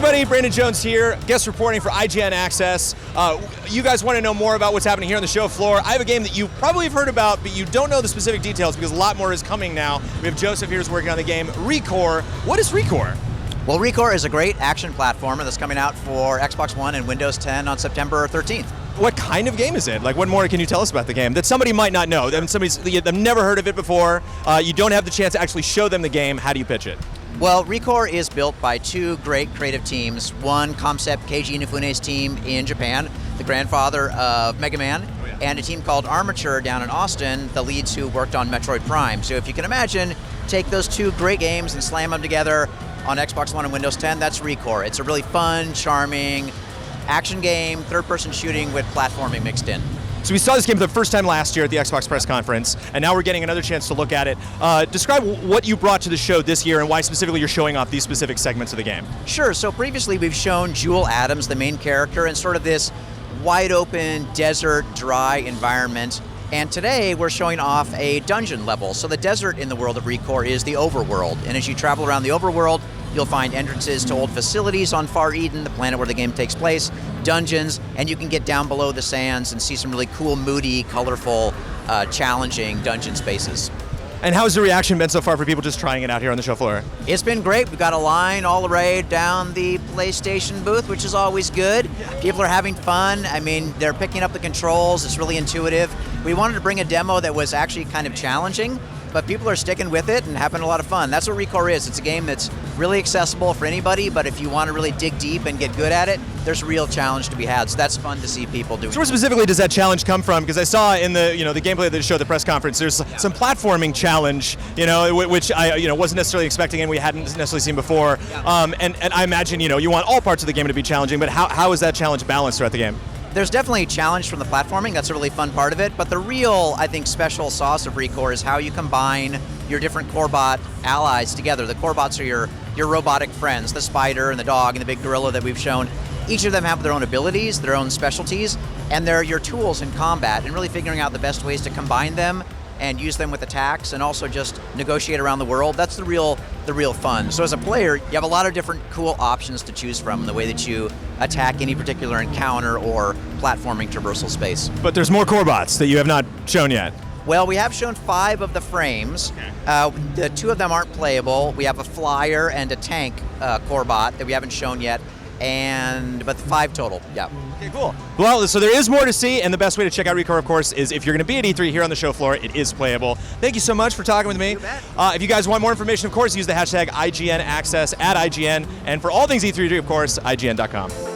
everybody, Brandon Jones here, guest reporting for IGN Access. You guys want to know more about what's happening here on the show floor. I have a game that you probably have heard about, but you don't know the specific details because a lot more is coming now. We have Joseph here who's working on the game ReCore. What is ReCore? Well, ReCore is a great action platformer that's coming out for Xbox One and Windows 10 on September 13th. What kind of game is it? Like, what more can you tell us about the game that somebody might not know? They've never heard of it before. You don't have the chance to actually show them the game. How do you pitch it? Well, ReCore is built by two great creative teams. One, Concept Keiji Inafune's team in Japan, the grandfather of Mega Man, and a team called Armature down in Austin, the leads who worked on Metroid Prime. So if you can imagine, take those two great games and slam them together on Xbox One and Windows 10, that's ReCore. It's a really fun, charming action game, third-person shooting with platforming mixed in. So we saw this game for the first time last year at the Xbox press conference, and now we're getting another chance to look at it. Describe what you brought to the show this year and why specifically you're showing off these specific segments of the game. Sure, so previously we've shown Jewel Adams, the main character, in sort of this wide-open, desert, dry environment. And today we're showing off a dungeon level. So the desert in the world of ReCore is the overworld, and as you travel around the overworld, you'll find entrances to old facilities on Far Eden, the planet where the game takes place, dungeons, and you can get down below the sands and see some really cool, moody, colorful, challenging dungeon spaces. And how's the reaction been so far for people just trying it out here on the show floor? It's been great. We've got a line all arrayed down the PlayStation booth, which is always good. People are having fun. I mean, they're picking up the controls. It's really intuitive. We wanted to bring a demo that was actually kind of challenging, but people are sticking with it and having a lot of fun. That's what ReCore is. It's a game that's really accessible for anybody, but if you want to really dig deep and get good at it, there's a real challenge to be had. So that's fun to see people doing. So where specifically does that challenge come from? Because I saw in the the gameplay that they showed at the press conference, there's some platforming challenge, which I wasn't necessarily expecting and we hadn't necessarily seen before. Yeah. And I imagine you want all parts of the game to be challenging, but how is that challenge balanced throughout the game? There's definitely a challenge from the platforming. That's a really fun part of it. But the real, I think, special sauce of ReCore is how you combine your different Corebot allies together. The Corebots are your robotic friends, the spider and the dog and the big gorilla that we've shown. Each of them have their own abilities, their own specialties, and they're your tools in combat, and really figuring out the best ways to combine them and use them with attacks and also just negotiate around the world. That's the real fun. So as a player, you have a lot of different cool options to choose from in the way that you attack any particular encounter or platforming traversal space. But there's more Corebots that you have not shown yet. Well, we have shown 5 of the frames. The 2 of them aren't playable. We have a flyer and a tank Corebot that we haven't shown yet, but 5 total, yeah. Okay, cool. Well, so there is more to see, and the best way to check out ReCore, of course, is if you're going to be at E3 here on the show floor, it is playable. Thank you so much for talking with me. You bet. If you guys want more information, of course, use the hashtag IGN Access at IGN, and for all things E3, of course, IGN.com.